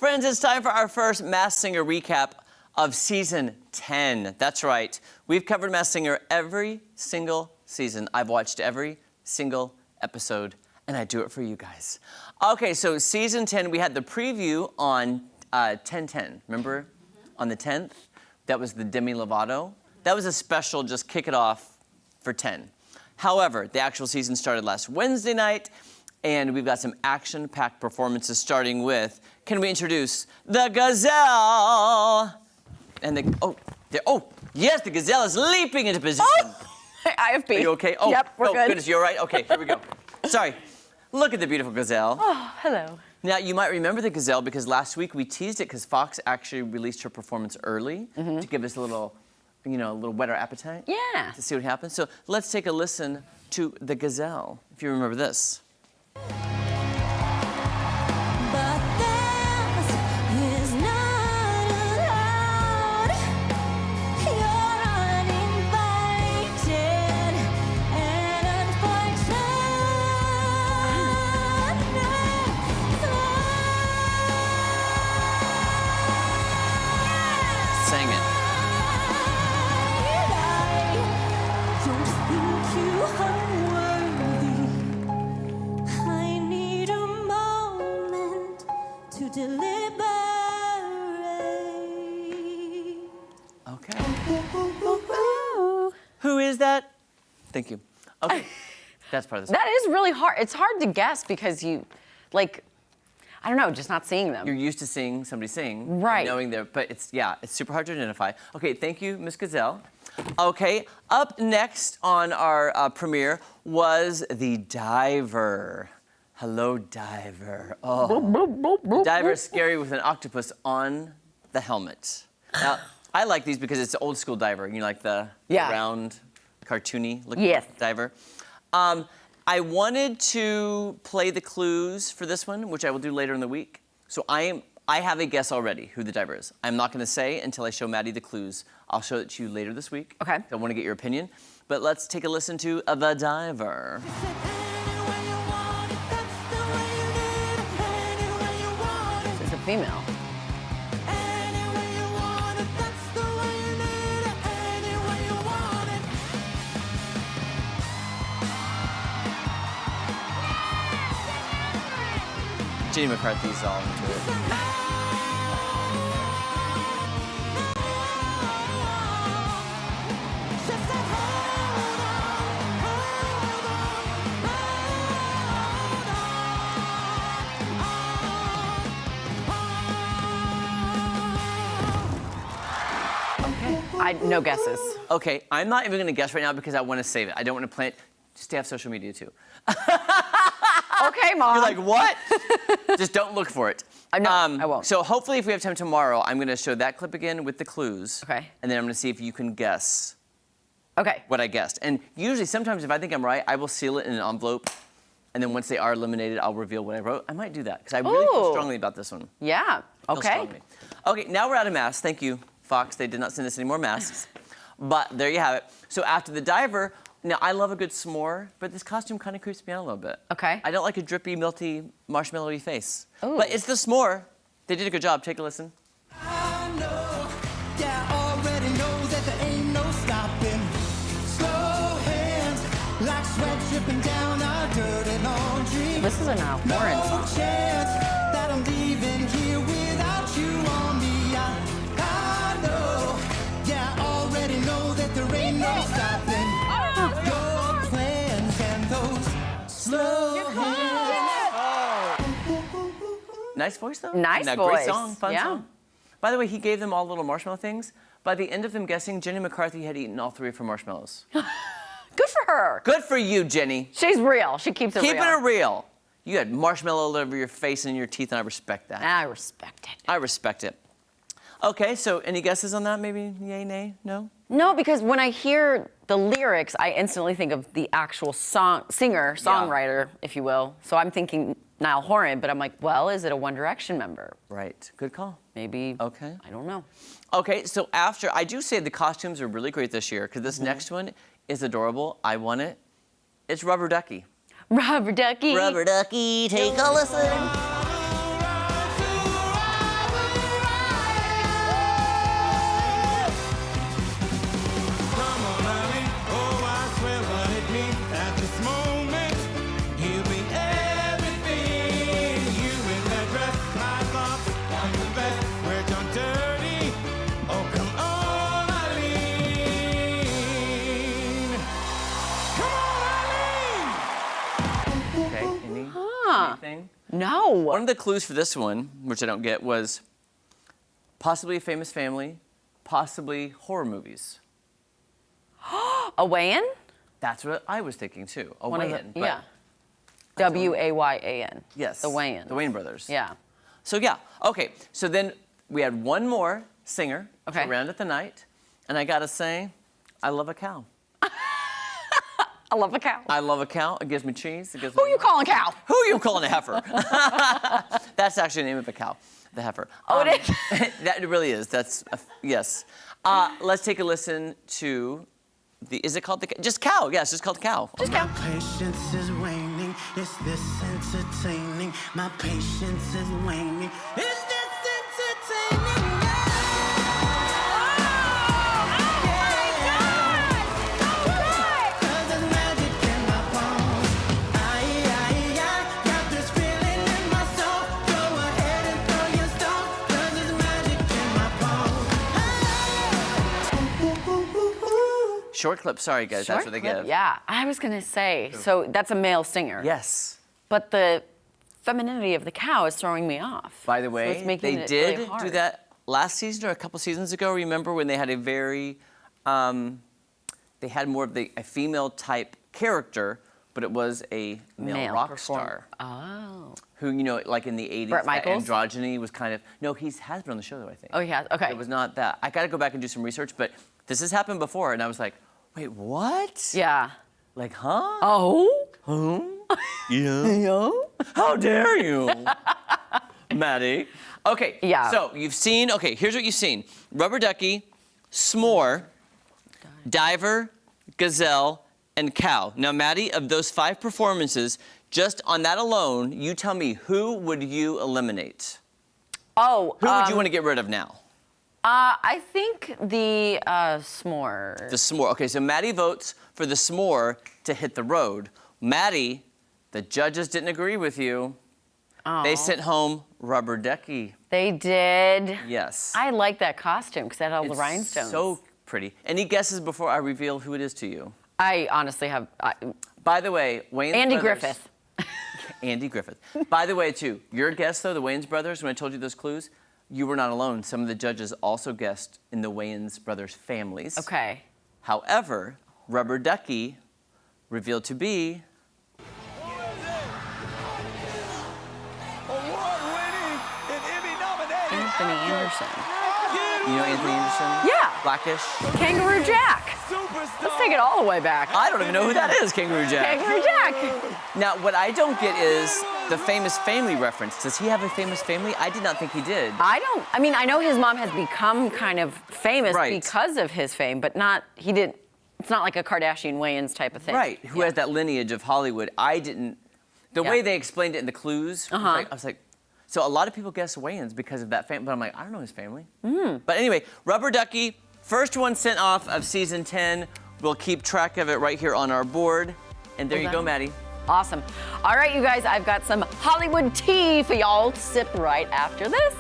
Friends, it's time for our first Masked Singer recap of season 10. That's right. We've covered Masked Singer every single season. I've watched every single episode, and I do it for you guys. Okay, so season 10, we had the preview on 10/10. Remember? On the 10th? That was the Demi Lovato. That was a special, just kick it off for 10. However, the actual season started last Wednesday night, and we've got some action-packed performances starting with, can we introduce the Gazelle? And yes, the Gazelle is leaping into position. Oh, IFB. Are you okay? Oh, yep, we're good. Goodness, you're right? Okay, here we go. Sorry. Look at the beautiful Gazelle. Oh, hello. Now, you might remember the Gazelle because last week we teased it because Fox actually released her performance early to give us a little, a little wetter appetite. Yeah. To see what happens. So let's take a listen to the Gazelle, if you remember this. Sang it. I need a moment to deliberate. Okay. Who is that? Thank you. Okay. That's part of this. That is really hard. It's hard to guess because you, like, I don't know, just not seeing them. You're used to seeing somebody sing. Right. Knowing their, but it's super hard to identify. Okay, thank you, Miss Gazelle. Okay, up next on our premiere was the Diver. Hello, Diver. Oh. The Diver is scary with an octopus on the helmet. Now, I like these because it's the old school Diver. You know, like the round, cartoony looking Diver. I wanted to play the clues for this one, which I will do later in the week. So I have a guess already who the Diver is. I'm not going to say until I show Maddie the clues. I'll show it to you later this week. Okay. I want to get your opinion. But let's take a listen to the Diver. She's a female. Jenny McCarthy's all into it. No guesses. Okay, I'm not even going to guess right now because I want to save it. I don't want to play it. Just to have social media too. Okay, Mom. You're like, what? Just don't look for it. No, I won't. So hopefully if we have time tomorrow, I'm going to show that clip again with the clues. Okay. And then I'm going to see if you can guess okay. what I guessed. And usually, sometimes if I think I'm right, I will seal it in an envelope. And then once they are eliminated, I'll reveal what I wrote. I might do that because I really feel strongly about this one. Yeah. Okay. Okay, now we're out of masks. Thank you, Fox. They did not send us any more masks. But there you have it. So after the Diver, now I love a good s'more, but this costume kind of creeps me out a little bit. Okay. I don't like a drippy, melty, marshmallowy face. Ooh. But it's the s'more. They did a good job. Take a listen. I know, yeah, I already know that there ain't no stopping. Slow hands, like sweat dripping down our dirty laundry. This is an Al Warren song. No chance that I'm leaving here without you on me. I know, yeah, I already know that there ain't no stopping. Your plans and those slow hands. Nice voice, though. Nice Great voice. song, fun song. By the way, he gave them all little marshmallow things. By the end of them guessing, Jenny McCarthy had eaten all 3 of her marshmallows. Good for her. Good for you, Jenny. She's real. She keeps it real. Keeping it real. You had marshmallow all over your face and your teeth, and I respect that. I respect it. I respect it. Okay, so any guesses on that? Maybe yay, nay, no? No, because when I hear the lyrics, I instantly think of the actual singer, songwriter, if you will. So I'm thinking Niall Horan, but I'm like, well, is it a One Direction member? Right. Good call. Maybe. Okay. I don't know. Okay, so after, I do say the costumes are really great this year, because this next one is adorable. I want it. It's Rubber Ducky. Rubber Ducky. Rubber Ducky, take a listen. No. One of the clues for this one, which I don't get, was possibly a famous family, possibly horror movies. A weigh-in? That's what I was thinking too. A One of the- weigh-in. but yeah. W-A-Y-A-N. Yes. The weigh-in. The Wayne brothers. Yeah. So yeah. Okay. So then we had one more singer Okay. to round out the night, and I gotta say, I love a cow. I love a cow. I love a cow. It gives me cheese. It gives Who me you calling cow? Who are you calling a heifer? That's actually the name of a cow, the heifer. Oh, it is? That really is. That's yes. Let's take a listen to the. Is it called the? Just cow. Yes, it's called cow. Just cow. Patience is waning. Is this entertaining? My patience is waning. Is this entertaining? Cause there's magic in my bones. I got this feeling in my soul. Go ahead and throw your stone. Cause there's magic in my bones. Short clip. Sorry, guys. That's what they Short clip, give. Yeah, I was gonna say. So that's a male singer. Yes. But the femininity of the cow is throwing me off. By the So way, it's making they it did really hard. do that last season or a couple seasons ago. Remember when they had a very, they had more of a female type character, but it was a male rock performer. star Oh. who, like in the 80s, Bret that Michaels? androgyny was kind of, no, he has been on the show though, I think. Oh, he has? Okay. It was not that. I got to go back and do some research, but this has happened before, and I was like, wait, what? Yeah. Like, huh? Oh. Yeah. How dare you, Maddie? Okay. Yeah. So you've seen. Okay. Here's what you've seen: Rubber Ducky, S'more, Diver, Gazelle, and Cow. Now, Maddie, of those 5 performances, just on that alone, you tell me who would you eliminate? Oh. Who would you want to get rid of now? I think the s'more. The S'more. Okay. So Maddie votes for the S'more to hit the road. Maddie, the judges didn't agree with you. They sent home Rubber Ducky. They did. Yes. I like that costume because it had all the It's rhinestones. so pretty. Any guesses before I reveal who it is to you? I honestly have. By the way, Wayne's Andy brothers- Griffith. Andy Griffith. By the way, too, your guess though, the Wayans brothers. When I told you those clues, you were not alone. Some of the judges also guessed in the Wayans brothers' families. Okay. However, Rubber Ducky revealed to be Award-winning and Emmy-nominated. Anthony Anderson. you know Anthony Anderson? Yeah. Blackish. Kangaroo Jack. Superstar. Let's take it all the way back. I don't even know who that is, Kangaroo Jack. Kangaroo Jack. Now, what I don't get is the famous family reference. Does he have a famous family? I did not think he did. I mean, I know his mom has become kind of famous Right. because of his fame, but he didn't. It's not like a Kardashian Wayans type of thing. Right, who Yeah. has that lineage of Hollywood. I didn't. The Yeah. way they explained it in the clues, Uh-huh. I was like, so a lot of people guess Wayans because of that family, but I'm like, I don't know his family. But anyway, Rubber Ducky, first one sent off of season 10. We'll keep track of it right here on our board. And there you go, Maddie. Awesome. All right, you guys, I've got some Hollywood tea for y'all to sip right after this.